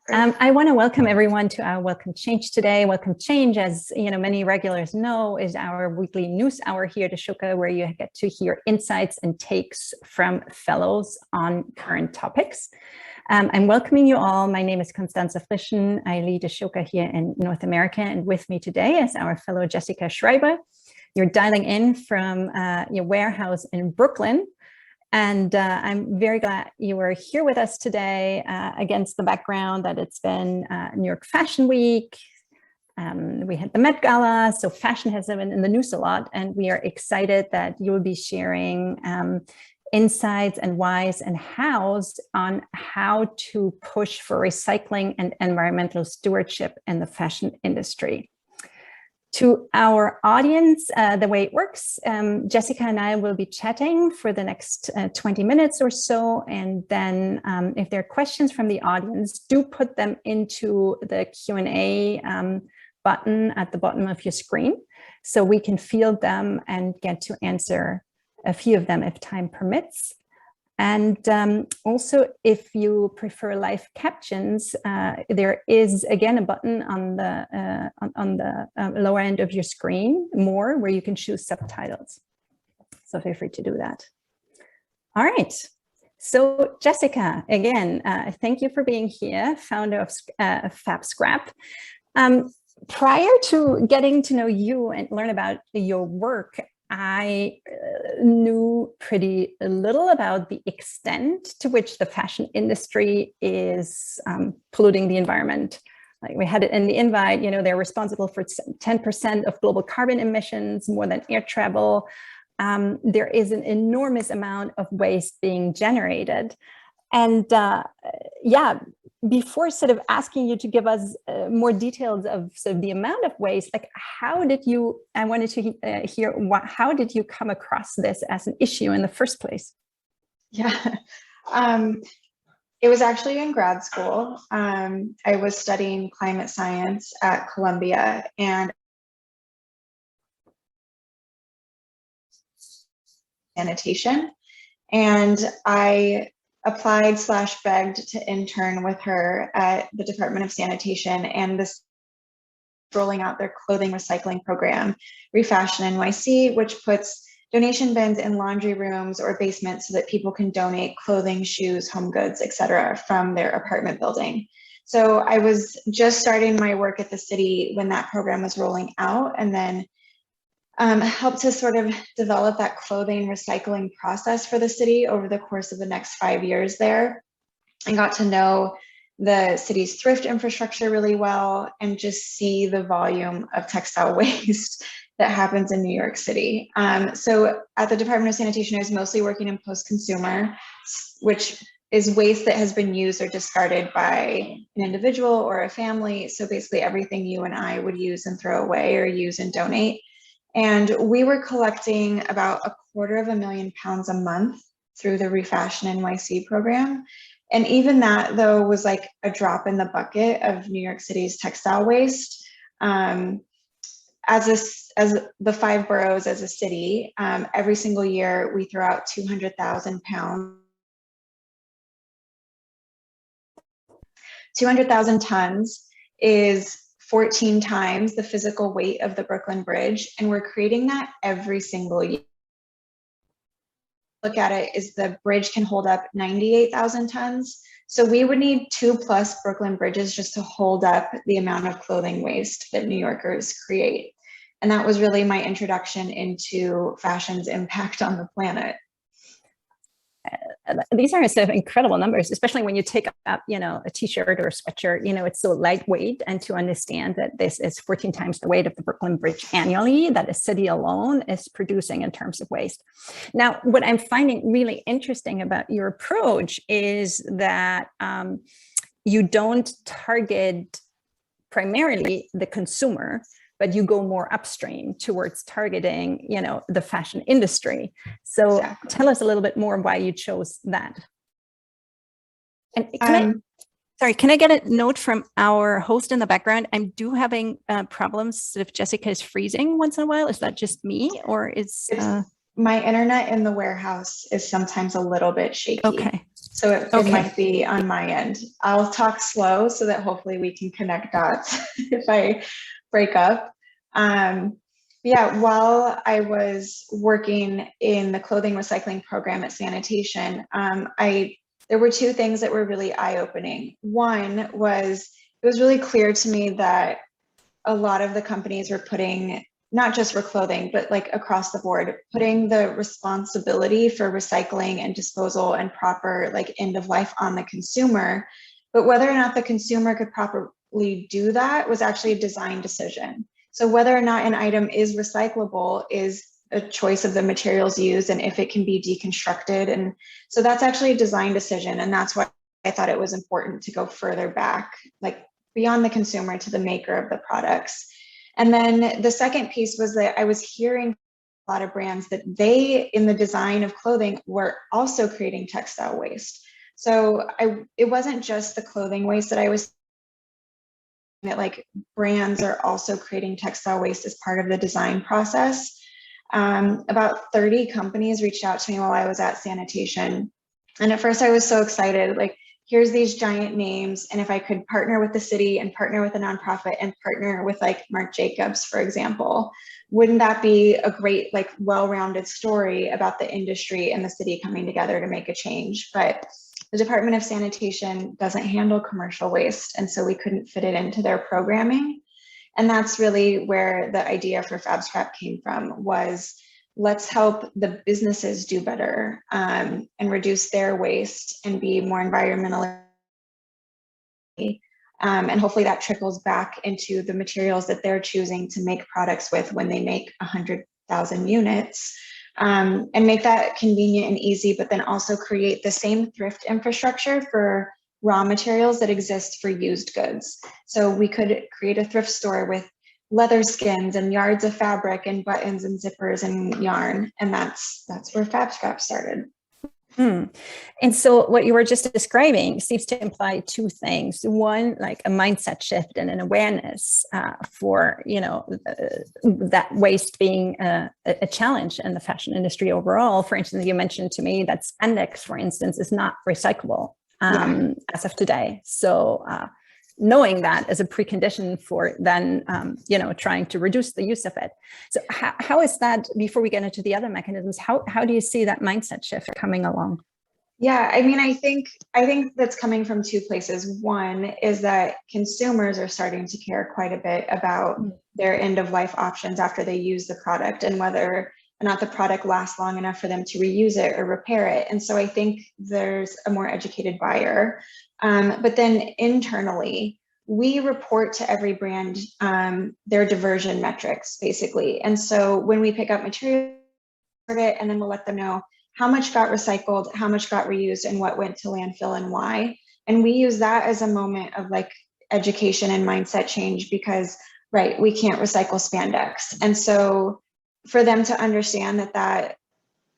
I want to welcome everyone to our Welcome Change today. Welcome Change, as many regulars know, is our weekly news hour here at Ashoka, where you get to hear insights and takes from fellows on current topics. I'm welcoming you all. My name is Constanza Frischen. I lead Ashoka here in North America, and with me today is our fellow Jessica Schreiber. You're dialing in from your warehouse in Brooklyn. And I'm very glad you were here with us today against the background that it's been New York Fashion Week. We had the Met Gala, so fashion has been in the news a lot, and we are excited that you will be sharing insights and whys and hows on how to push for recycling and environmental stewardship in the fashion industry. To our audience, the way it works, Jessica and I will be chatting for the next 20 minutes or so. And then if there are questions from the audience, do put them into the Q&A button at the bottom of your screen so we can field them and get to answer a few of them if time permits. And also, if you prefer live captions, there is again a button on the lower end of your screen, more, where you can choose subtitles. So feel free to do that. All right. So Jessica, again, thank you for being here, founder of Fabscrap. Prior to getting to know you and learn about your work, I knew pretty little about the extent to which the fashion industry is polluting the environment. Like we had it in the invite, they're responsible for 10% of global carbon emissions, more than air travel. There is an enormous amount of waste being generated. And before sort of asking you to give us more details of sort of the amount of waste, like how did you come across this as an issue in the first place? Yeah, it was actually in grad school. I was studying climate science at Columbia, and sanitation, and I applied/begged to intern with her at the Department of Sanitation, and this rolling out their clothing recycling program, Refashion NYC, which puts donation bins in laundry rooms or basements so that people can donate clothing, shoes, home goods, etc. from their apartment building. So I was just starting my work at the city when that program was rolling out, and then helped to sort of develop that clothing recycling process for the city over the course of the next 5 years there. I got to know the city's thrift infrastructure really well and just see the volume of textile waste that happens in New York City. So at the Department of Sanitation, I was mostly working in post-consumer, which is waste that has been used or discarded by an individual or a family. So basically everything you and I would use and throw away or use and donate. And we were collecting about 250,000 pounds a month through the Refashion NYC program. And even that, though, was like a drop in the bucket of New York City's textile waste. As the 5 boroughs as a city, every single year we throw out 200,000 pounds. 200,000 tons is 14 times the physical weight of the Brooklyn Bridge, and we're creating that every single year. Look at it, is the bridge can hold up 98,000 tons. So we would need 2+ Brooklyn bridges just to hold up the amount of clothing waste that New Yorkers create. And that was really my introduction into fashion's impact on the planet. These are sort of incredible numbers, especially when you take up, a t-shirt or a sweatshirt, it's so lightweight, and to understand that this is 14 times the weight of the Brooklyn Bridge annually that a city alone is producing in terms of waste. Now, what I'm finding really interesting about your approach is that you don't target primarily the consumer, but you go more upstream towards targeting, the fashion industry. So exactly. Tell us a little bit more why you chose that. And can I get a note from our host in the background? I'm having problems if Jessica is freezing once in a while. Is that just me, or is? My internet in the warehouse is sometimes a little bit shaky. Okay. So it might be on my end. I'll talk slow so that hopefully we can connect dots if I break up. Yeah, while I was working in the clothing recycling program at sanitation, there were two things that were really eye-opening. One was, it was really clear to me that a lot of the companies were putting, not just for clothing, but like across the board, putting the responsibility for recycling and disposal and proper like end of life on the consumer. But whether or not the consumer could properly do that was actually a design decision. So whether or not an item is recyclable is a choice of the materials used and if it can be deconstructed. And so that's actually a design decision. And that's why I thought it was important to go further back, like beyond the consumer to the maker of the products. And then the second piece was that I was hearing a lot of brands that they, in the design of clothing, were also creating textile waste. So it wasn't just the clothing waste that I was seeing, that like brands are also creating textile waste as part of the design process. About 30 companies reached out to me while I was at sanitation. And at first I was so excited, like, here's these giant names. And if I could partner with the city and partner with a nonprofit and partner with like Marc Jacobs, for example, wouldn't that be a great, like well-rounded story about the industry and the city coming together to make a change? But the Department of Sanitation doesn't handle commercial waste. And so we couldn't fit it into their programming. And that's really where the idea for Fabscrap came from, was let's help the businesses do better and reduce their waste and be more environmentally. And hopefully that trickles back into the materials that they're choosing to make products with when they make 100,000 units, and make that convenient and easy, but then also create the same thrift infrastructure for raw materials that exist for used goods. So we could create a thrift store with leather skins and yards of fabric and buttons and zippers and yarn. And that's where Fabscrap started. And so what you were just describing seems to imply two things. One, like a mindset shift and an awareness for, that waste being a challenge in the fashion industry overall. For instance, you mentioned to me that spandex, for instance, is not recyclable as of today. So knowing that as a precondition for then, trying to reduce the use of it. So how is that, before we get into the other mechanisms, how do you see that mindset shift coming along? Yeah, I mean, I think that's coming from two places. One is that consumers are starting to care quite a bit about their end of life options after they use the product and whether or not the product lasts long enough for them to reuse it or repair it. And so I think there's a more educated buyer. But then internally, we report to every brand their diversion metrics, basically. And so when we pick up material, and then we'll let them know how much got recycled, how much got reused, and what went to landfill and why. And we use that as a moment of like education and mindset change because, right, we can't recycle spandex. And so for them to understand that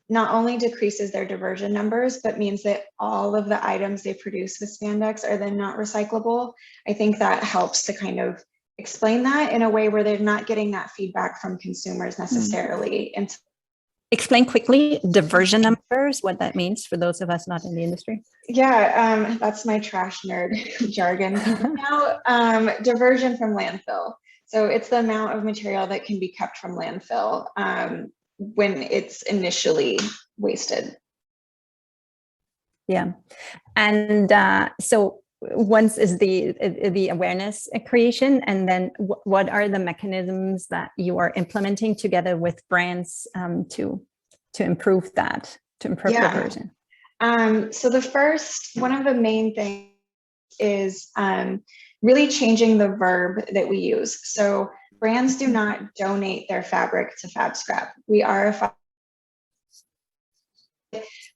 not only decreases their diversion numbers, but means that all of the items they produce with spandex are then not recyclable. I think that helps to kind of explain that in a way where they're not getting that feedback from consumers necessarily. And explain quickly diversion numbers, what that means for those of us not in the industry. Yeah, that's my trash nerd jargon. Now, diversion from landfill. So it's the amount of material that can be kept from landfill when it's initially wasted. Yeah, and so once is the awareness creation, and then what are the mechanisms that you are implementing together with brands to improve that, to improve diversion? So one of the main things is really changing the verb that we use. So brands do not donate their fabric to Fabscrap. We are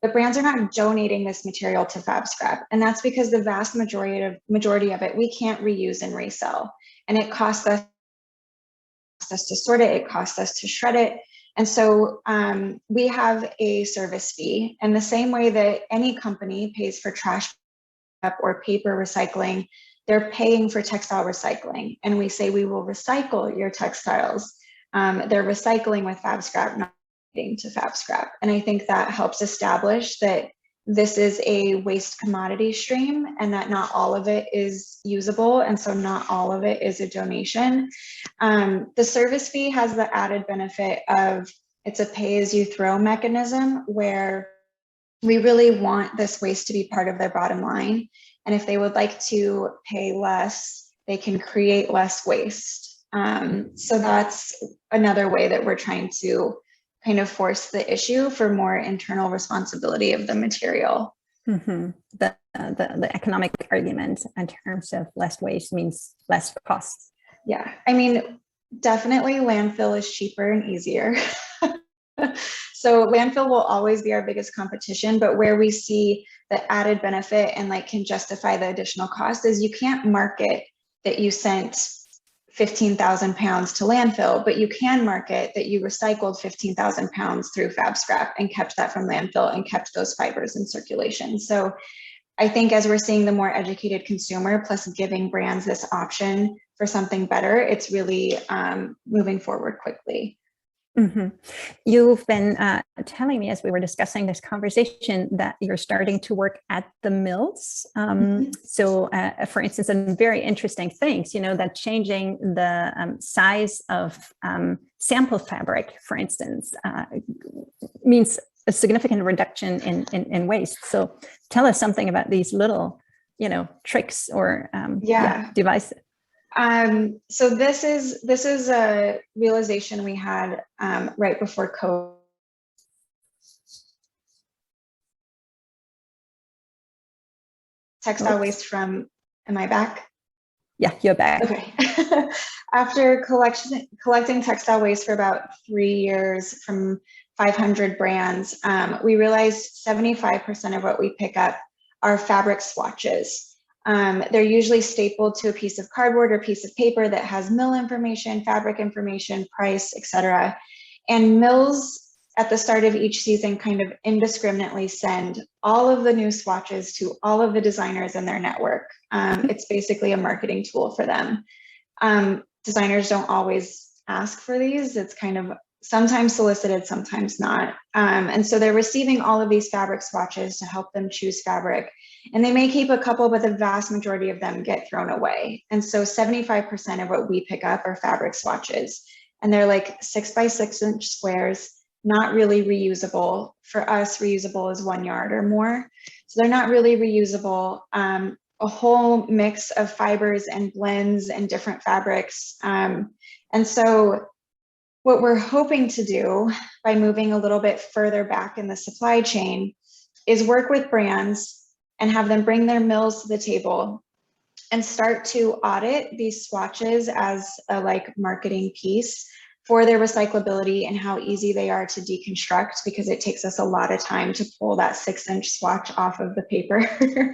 but brands are not donating this material to Fabscrap. And that's because the vast majority of it, we can't reuse and resell. And it costs us to sort it, it costs us to shred it. And so we have a service fee. And the same way that any company pays for trash or paper recycling, they're paying for textile recycling. And we say we will recycle your textiles. They're recycling with Fabscrap, not to Fabscrap. And I think that helps establish that this is a waste commodity stream and that not all of it is usable. And so not all of it is a donation. The service fee has the added benefit of it's a pay-as-you-throw mechanism where we really want this waste to be part of their bottom line. And if they would like to pay less, they can create less waste. So that's another way that we're trying to kind of force the issue for more internal responsibility of the material. Mm-hmm. The economic argument in terms of less waste means less costs. Yeah, I mean, definitely landfill is cheaper and easier. So landfill will always be our biggest competition, but where we see the added benefit and like can justify the additional cost is you can't market that you sent 15,000 pounds to landfill, but you can market that you recycled 15,000 pounds through Fabscrap and kept that from landfill and kept those fibers in circulation. So I think as we're seeing the more educated consumer plus giving brands this option for something better, it's really moving forward quickly. Mm-hmm. You've been telling me as we were discussing this conversation that you're starting to work at the mills. So for instance, some very interesting things, you know, that changing the size of sample fabric, for instance, means a significant reduction in waste. So tell us something about these little, you know, tricks or devices. So this is a realization we had right before COVID. Textile waste from, am I back? Yeah, you're back. Okay. After collecting textile waste for about 3 years from 500 brands, we realized 75% of what we pick up are fabric swatches. They're usually stapled to a piece of cardboard or piece of paper that has mill information, fabric information, price, etc. And mills at the start of each season kind of indiscriminately send all of the new swatches to all of the designers in their network. It's basically a marketing tool for them. Designers don't always ask for these. It's kind of sometimes solicited, sometimes not. And so they're receiving all of these fabric swatches to help them choose fabric. And they may keep a couple, but the vast majority of them get thrown away. And so 75% of what we pick up are fabric swatches. And they're like 6 by 6 inch squares, not really reusable. For us, reusable is 1 yard or more. So they're not really reusable. A whole mix of fibers and blends and different fabrics. And so what we're hoping to do by moving a little bit further back in the supply chain is work with brands and have them bring their mills to the table and start to audit these swatches as a like marketing piece for their recyclability and how easy they are to deconstruct, because it takes us a lot of time to pull that 6 inch swatch off of the paper.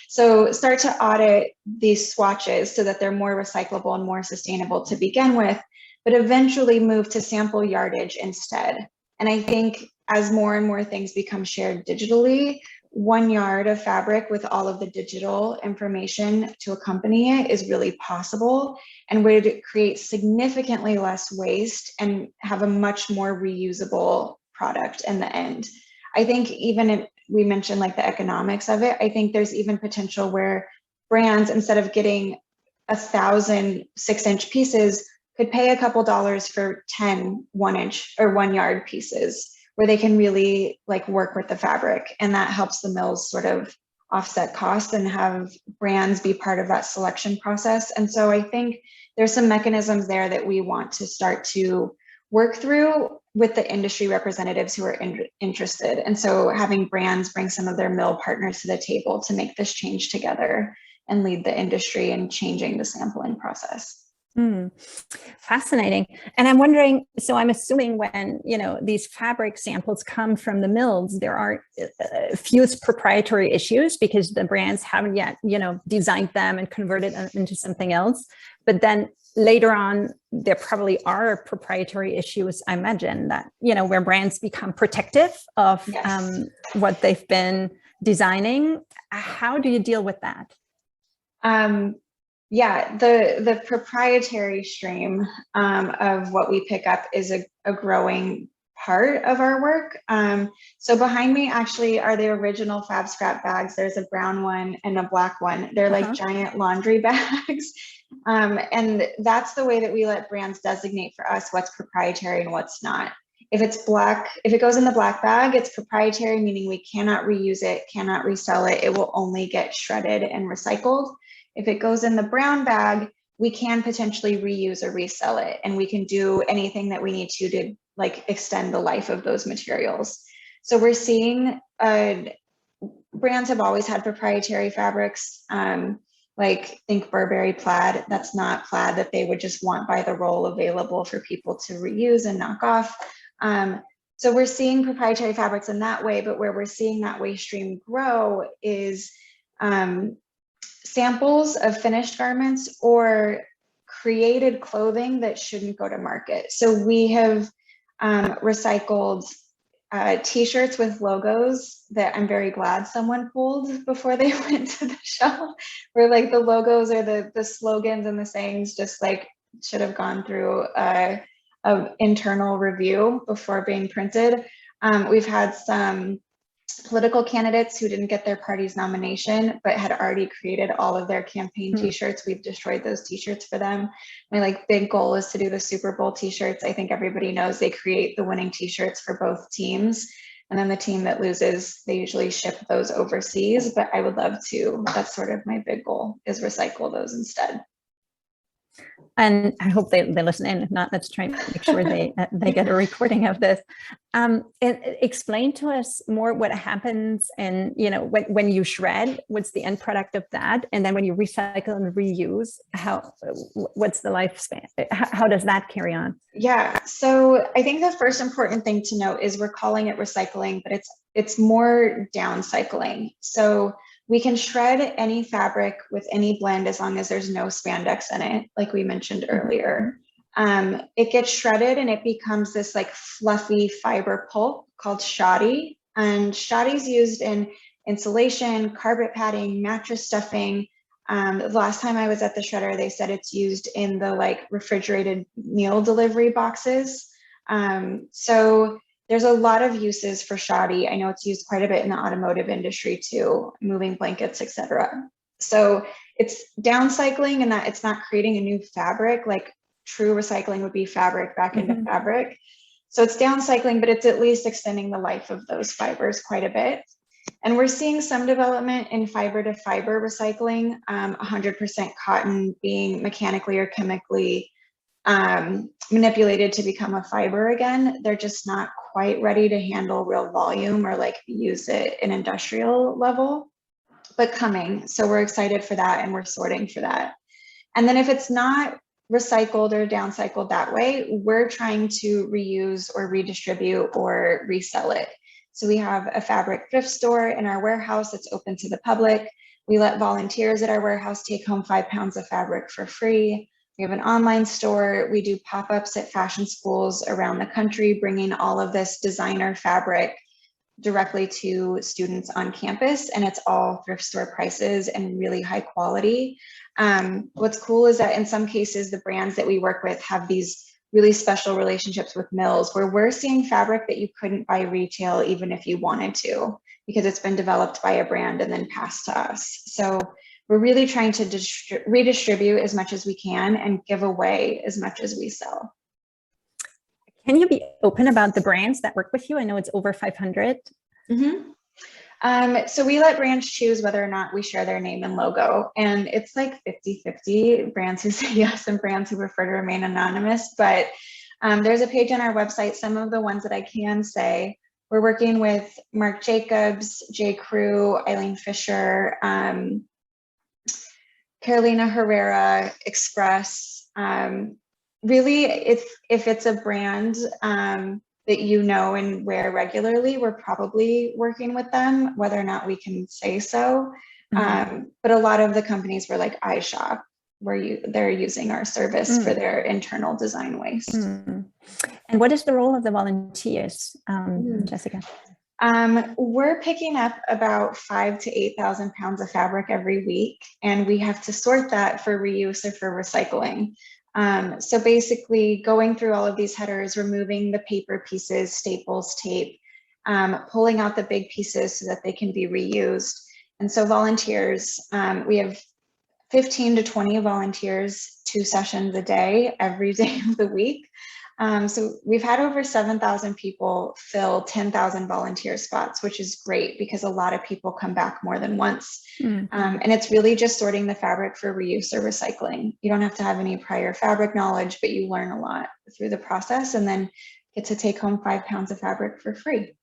So start to audit these swatches so that they're more recyclable and more sustainable to begin with, but eventually move to sample yardage instead. And I think as more and more things become shared digitally, 1 yard of fabric with all of the digital information to accompany it is really possible and would create significantly less waste and have a much more reusable product in the end. I think even if we mentioned like the economics of it, I think there's even potential where brands, instead of getting 1,000 6 inch pieces, could pay a couple dollars for 10 1 inch or 1 yard pieces, where they can really like work with the fabric, and that helps the mills sort of offset costs and have brands be part of that selection process. And so I think there's some mechanisms there that we want to start to work through with the industry representatives who are interested. And so having brands bring some of their mill partners to the table to make this change together and lead the industry in changing the sampling process. Fascinating. And I'm wondering, so I'm assuming when, you know, these fabric samples come from the mills, there are few proprietary issues because the brands haven't yet, you know, designed them and converted them into something else. But then later on, there probably are proprietary issues, I imagine, that, you know, where brands become protective of what they've been designing. How do you deal with that? Yeah, the proprietary stream of what we pick up is a growing part of our work. So behind me actually are the original Fabscrap bags. There's a brown one and a black one. They're like giant laundry bags. And that's the way that we let brands designate for us what's proprietary and what's not. If it's black, if it goes in the black bag, it's proprietary, meaning we cannot reuse it, cannot resell it. It will only get shredded and recycled. If it goes in the brown bag, we can potentially reuse or resell it, and we can do anything that we need to like extend the life of those materials. So we're seeing brands have always had proprietary fabrics, like think Burberry plaid. That's not plaid that they would just want by the roll available for people to reuse and knock off. So we're seeing proprietary fabrics in that way, but where we're seeing that waste stream grow is samples of finished garments or created clothing that shouldn't go to market. So we have recycled t-shirts with logos that I'm very glad someone pulled before they went to the shelf, where like the logos or the slogans and the sayings just like should have gone through an internal review before being printed. We've had some political candidates who didn't get their party's nomination but had already created all of their campaign t-shirts. We've destroyed those t-shirts for them. My like big goal is to do the Super Bowl t-shirts. I think everybody knows they create the winning t-shirts for both teams, and then the team that loses, they usually ship those overseas. But I would love to, that's sort of my big goal, is recycle those instead. And I hope they listen in. If not, let's try and make sure they get a recording of this. Explain to us more what happens, and when you shred, what's the end product of that, and then when you recycle and reuse, what's the lifespan? How does that carry on? Yeah, so I think the first important thing to note is we're calling it recycling, but it's more downcycling. So we can shred any fabric with any blend as long as there's no spandex in it, like we mentioned earlier. It gets shredded and it becomes this like fluffy fiber pulp called shoddy. And shoddy is used in insulation, carpet padding, mattress stuffing. The last time I was at the shredder, they said it's used in the like refrigerated meal delivery boxes. So there's a lot of uses for shoddy. I know it's used quite a bit in the automotive industry too, moving blankets, etc. So it's downcycling in that it's not creating a new fabric. Like true recycling would be fabric back into fabric. So it's downcycling, but it's at least extending the life of those fibers quite a bit. And we're seeing some development in fiber to fiber recycling, 100% cotton being mechanically or chemically manipulated to become a fiber again. They're just not quite ready to handle real volume or like use it in industrial level, but coming. So we're excited for that, and we're sorting for that. And then if it's not recycled or downcycled that way, we're trying to reuse or redistribute or resell it. So we have a fabric thrift store in our warehouse that's open to the public. We let volunteers at our warehouse take home 5 pounds of fabric for free. We have an online store. We do pop-ups at fashion schools around the country, bringing all of this designer fabric directly to students on campus, and it's all thrift store prices and really high quality. What's cool is that in some cases, the brands that we work with have these really special relationships with mills where we're seeing fabric that you couldn't buy retail even if you wanted to, because it's been developed by a brand and then passed to us. So we're really trying to redistribute as much as we can and give away as much as we sell. Can you be open about the brands that work with you? I know it's over 500. So we let brands choose whether or not we share their name and logo. And it's like 50-50, brands who say yes and brands who prefer to remain anonymous. But there's a page on our website, some of the ones that I can say. We're working with Marc Jacobs, J. Crew, Eileen Fisher, Carolina Herrera, Express. Really, if it's a brand that you know and wear regularly, we're probably working with them, whether or not we can say so. But a lot of the companies were like iShop, where they're using our service for their internal design waste. And what is the role of the volunteers, Jessica? We're picking up about 5,000 to 8,000 pounds of fabric every week, and we have to sort that for reuse or for recycling. So basically going through all of these headers, removing the paper pieces, staples, tape, pulling out the big pieces so that they can be reused. And so volunteers, we have 15 to 20 volunteers, 2 sessions a day, every day of the week. So we've had over 7,000 people fill 10,000 volunteer spots, which is great because a lot of people come back more than once. And it's really just sorting the fabric for reuse or recycling. You don't have to have any prior fabric knowledge, but you learn a lot through the process and then get to take home 5 pounds of fabric for free.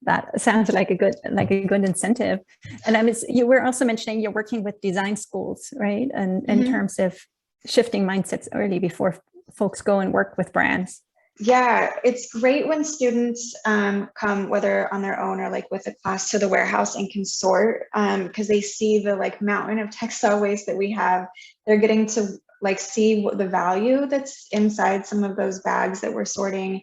That sounds like a good incentive. And you were also mentioning you're working with design schools, right? And in terms of shifting mindsets early before folks go and work with brands. Yeah, it's great when students come, whether on their own or like with a class, to the warehouse and can sort, because they see the like mountain of textile waste that we have. They're getting to like see what the value that's inside some of those bags that we're sorting.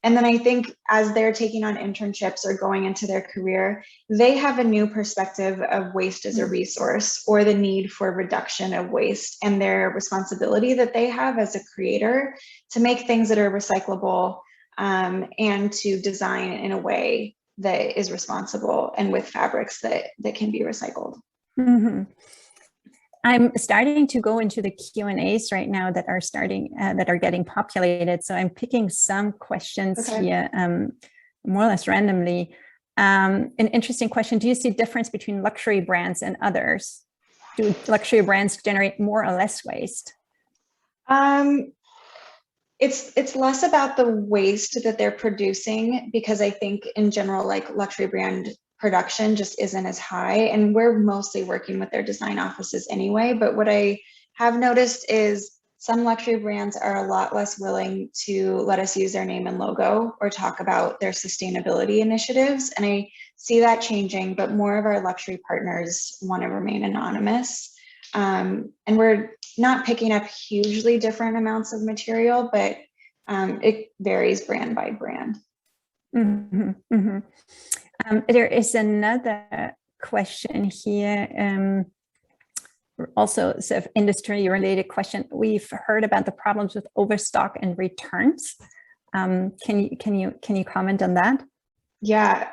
And then I think as they're taking on internships or going into their career, they have a new perspective of waste as a resource or the need for reduction of waste and their responsibility that they have as a creator to make things that are recyclable and to design in a way that is responsible and with fabrics that can be recycled. I'm starting to go into the Q&As right now that are getting populated. So I'm picking some questions here, more or less randomly. An interesting question: do you see a difference between luxury brands and others? Do luxury brands generate more or less waste? It's less about the waste that they're producing, because I think in general, like luxury brand production just isn't as high, and we're mostly working with their design offices anyway. But what I have noticed is some luxury brands are a lot less willing to let us use their name and logo or talk about their sustainability initiatives. And I see that changing, but more of our luxury partners want to remain anonymous. And we're not picking up hugely different amounts of material, but it varies brand by brand. There is another question here, also sort of industry related question. We've heard about the problems with overstock and returns. Can you comment on that? Yeah,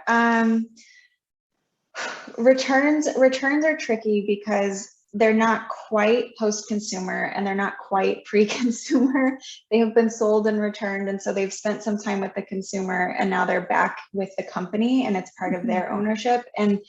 returns are tricky because they're not quite post-consumer and they're not quite pre-consumer. They have been sold and returned, and so they've spent some time with the consumer and now they're back with the company and it's part of their ownership. And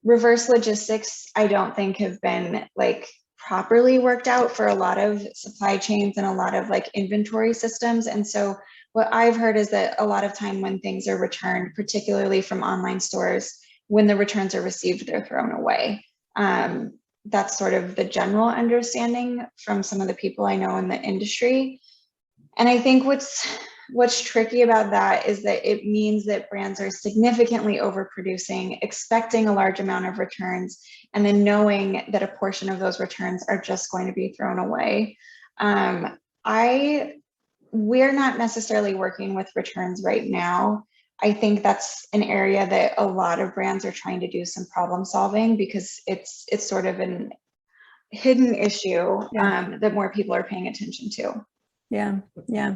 reverse logistics, I don't think have been like properly worked out for a lot of supply chains and a lot of like inventory systems. And so what I've heard is that a lot of time when things are returned, particularly from online stores, when the returns are received, they're thrown away. That's sort of the general understanding from some of the people I know in the industry. And I think what's tricky about that is that it means that brands are significantly overproducing, expecting a large amount of returns, and then knowing that a portion of those returns are just going to be thrown away. We're not necessarily working with returns right now. I think that's an area that a lot of brands are trying to do some problem solving, because it's sort of an hidden issue that more people are paying attention to. Yeah.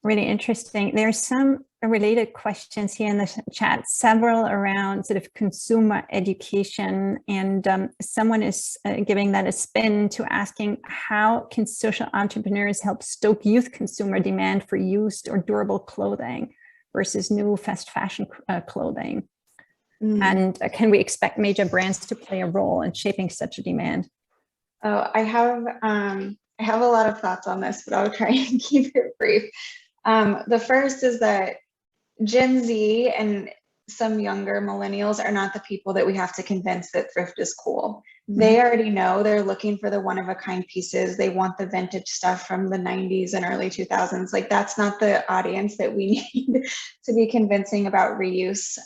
Really interesting. There's some related questions here in the chat, several around sort of consumer education, and someone is giving that a spin to asking, how can social entrepreneurs help stoke youth consumer demand for used or durable clothing versus new fast fashion clothing? And can we expect major brands to play a role in shaping such a demand? Oh, I have a lot of thoughts on this, but I'll try and keep it brief. The first is that Gen Z and some younger millennials are not the people that we have to convince that thrift is cool. They already know. They're looking for the one-of-a-kind pieces. They want the vintage stuff from the 90s and early 2000s. Like, that's not the audience that we need to be convincing about reuse.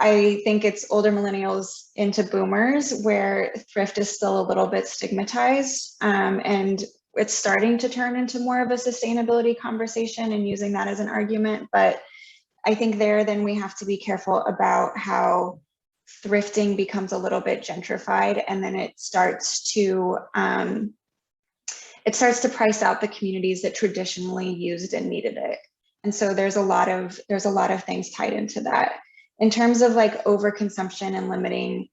I think it's older millennials into boomers where thrift is still a little bit stigmatized, and it's starting to turn into more of a sustainability conversation and using that as an argument. But I think then we have to be careful about how thrifting becomes a little bit gentrified, and then it starts to price out the communities that traditionally used and needed it. And so there's a lot of things tied into that. In terms of like overconsumption and limiting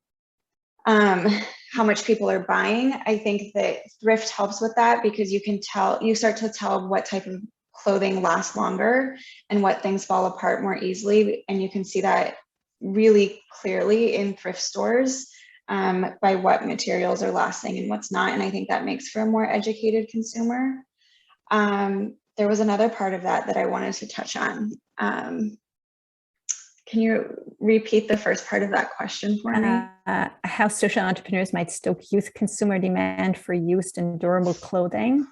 how much people are buying, I think that thrift helps with that, because you start to tell what type of clothing lasts longer and what things fall apart more easily. And you can see that really clearly in thrift stores by what materials are lasting and what's not. And I think that makes for a more educated consumer. There was another part of that I wanted to touch on. Can you repeat the first part of that question for me? How social entrepreneurs might stoke youth consumer demand for used and durable clothing.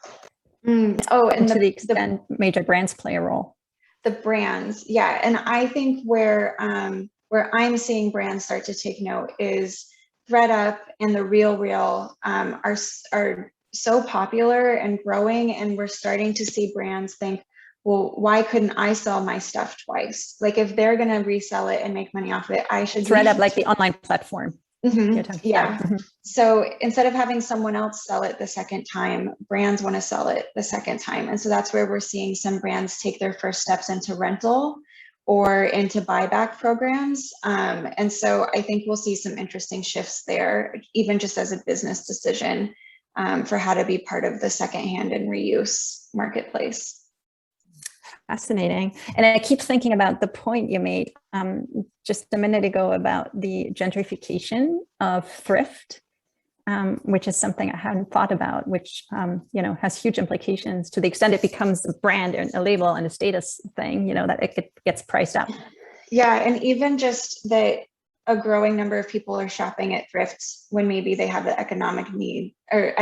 Oh, and to the extent major brands play a role. The brands, yeah. And I think where I'm seeing brands start to take note is ThredUp and the Real are so popular and growing, and we're starting to see brands think, well, why couldn't I sell my stuff twice? Like, if they're going to resell it and make money off of it, I should. ThredUp, like the online platform. Yeah. So instead of having someone else sell it the second time, brands want to sell it the second time. And so that's where we're seeing some brands take their first steps into rental or into buyback programs. And so I think we'll see some interesting shifts there, even just as a business decision for how to be part of the secondhand and reuse marketplace. Fascinating. And I keep thinking about the point you made just a minute ago about the gentrification of thrift, which is something I hadn't thought about, which has huge implications to the extent it becomes a brand and a label and a status thing, that it gets priced up. Yeah, and even just that a growing number of people are shopping at thrifts when maybe they have the economic need or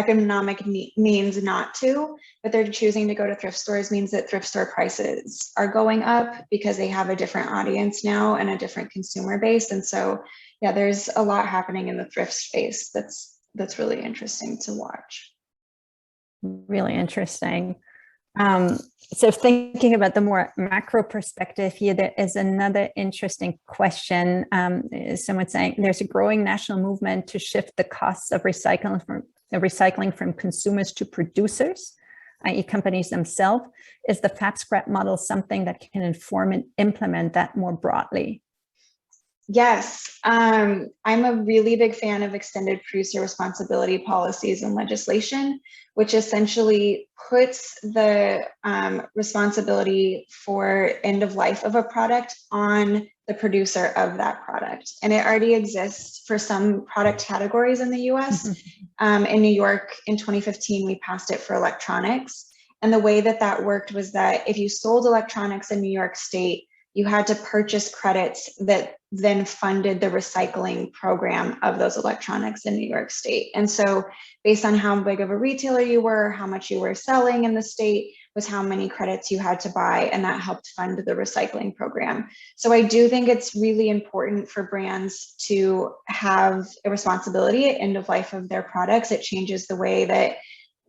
means not to, but they're choosing to go to thrift stores means that thrift store prices are going up because they have a different audience now and a different consumer base. And so, yeah, there's a lot happening in the thrift space that's really interesting to watch. Really interesting. So thinking about the more macro perspective here, there is another interesting question. Someone saying there's a growing national movement to shift the costs of recycling from consumers to producers, i.e. companies themselves. Is the Fabscrap model something that can inform and implement that more broadly? Yes, I'm a really big fan of extended producer responsibility policies and legislation, which essentially puts the responsibility for end of life of a product on the producer of that product. And it already exists for some product categories in the US. In New York in 2015, we passed it for electronics. And the way that worked was that if you sold electronics in New York State, you had to purchase credits that then funded the recycling program of those electronics in New York State. And so based on how big of a retailer you were, how much you were selling in the state was how many credits you had to buy, and that helped fund the recycling program. So I do think it's really important for brands to have a responsibility at end of life of their products. It changes the way that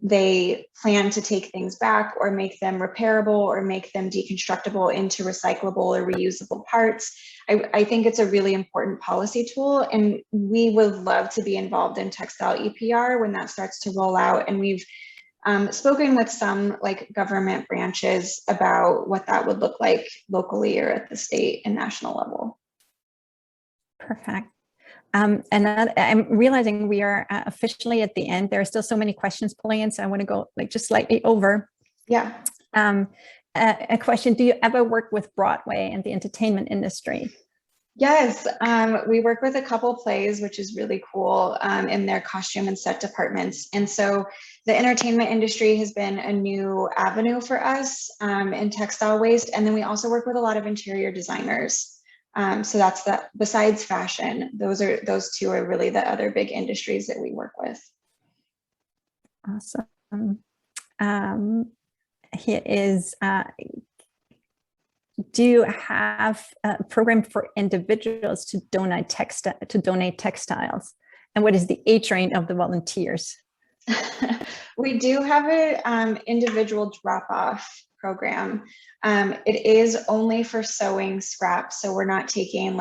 they plan to take things back or make them repairable or make them deconstructible into recyclable or reusable parts. I think it's a really important policy tool, and we would love to be involved in textile EPR when that starts to roll out. And we've spoken with some government branches about what that would look like locally or at the state and national level. Perfect. And I'm realizing we are officially at the end. There are still so many questions pulling in, so I want to go just slightly over. Yeah. A question: do you ever work with Broadway and the entertainment industry? Yes, we work with a couple plays, which is really cool, in their costume and set departments. And so the entertainment industry has been a new avenue for us in textile waste. And then we also work with a lot of interior designers. So that's besides fashion, those two are really the other big industries that we work with. Awesome. Here is, do you have a program for individuals to donate textiles? And what is the age range of the volunteers? We do have an individual drop-off program. It is only for sewing scraps, so we're not taking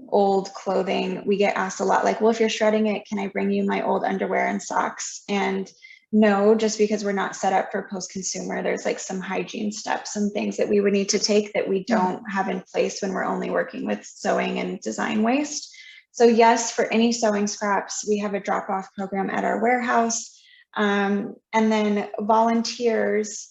old clothing, we get asked a lot like, well, if you're shredding it, can I bring you my old underwear and socks? And no, just because we're not set up for post-consumer, there's like some hygiene steps and things that we would need to take that we don't have in place when we're only working with sewing and design waste. So yes, for any sewing scraps, we have a drop-off program at our warehouse. And then volunteers,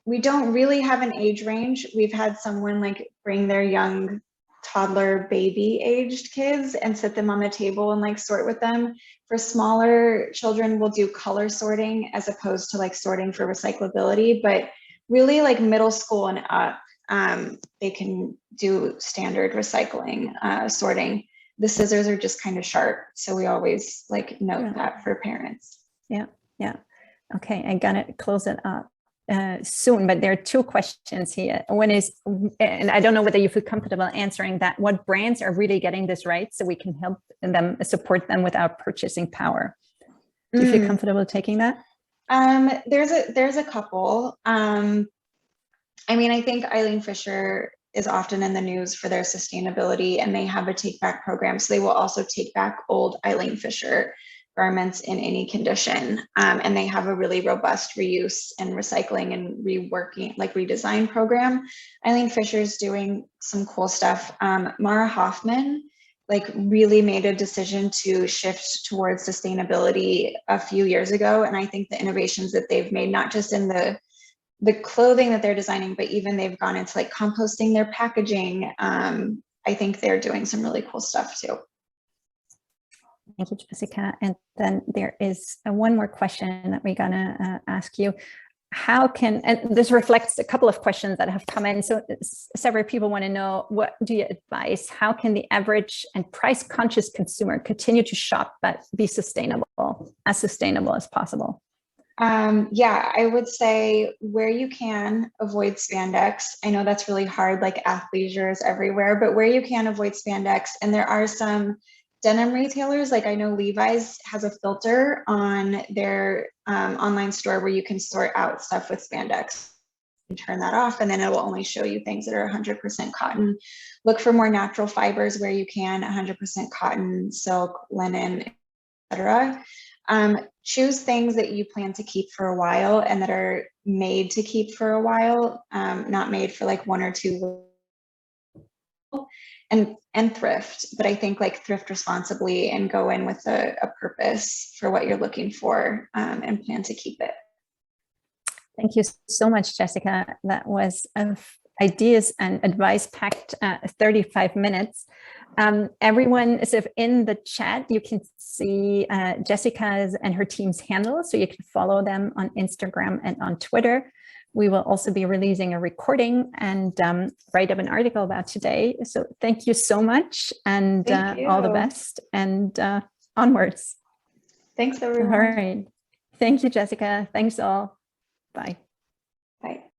we don't really have an age range. We've had someone like bring their young toddler baby aged kids and sit them on the table and like sort with them. For smaller children, we'll do color sorting as opposed to like sorting for recyclability, but really like middle school and up, they can do standard recycling sorting. The scissors are just kind of sharp, so we always like note that for parents. Yeah. Okay, I gotta close it up soon, but there are two questions here. One is, and I don't know whether you feel comfortable answering that, what brands are really getting this right so we can help them, support them with our purchasing power? Do you feel comfortable taking that? There's a couple. I mean, I think Eileen Fisher is often in the news for their sustainability, and they have a take back program. So they will also take back old Eileen Fisher garments in any condition. And they have a really robust reuse and recycling and reworking, like redesign program. Eileen Fisher's doing some cool stuff. Mara Hoffman like really made a decision to shift towards sustainability a few years ago. And I think the innovations that they've made, not just in the clothing that they're designing, but even they've gone into like composting their packaging. I think they're doing some really cool stuff too. Thank you, Jessica. And then there is one more question that we're gonna ask you. How can, and this reflects a couple of questions that have come in. So several people want to know, what do you advise? How can the average and price conscious consumer continue to shop but be sustainable as possible? Yeah, I would say where you can avoid spandex. I know that's really hard, like athleisure is everywhere, but where you can avoid spandex, and there are some denim retailers, like I know Levi's has a filter on their online store where you can sort out stuff with spandex. You turn that off, and then it will only show you things that are 100% cotton. Look for more natural fibers where you can, 100% cotton, silk, linen, etc. Choose things that you plan to keep for a while and that are made to keep for a while, not made for like 1 or 2. And thrift, but I think like thrift responsibly and go in with a purpose for what you're looking for, and plan to keep it. Thank you so much, Jessica. That was ideas and advice packed 35 minutes. Everyone is in the chat. You can see Jessica's and her team's handles, so you can follow them on Instagram and on Twitter. We will also be releasing a recording and write up an article about today. So thank you so much, and all the best, and onwards. Thanks, everyone. All right. Thank you, Jessica. Thanks all. Bye. Bye.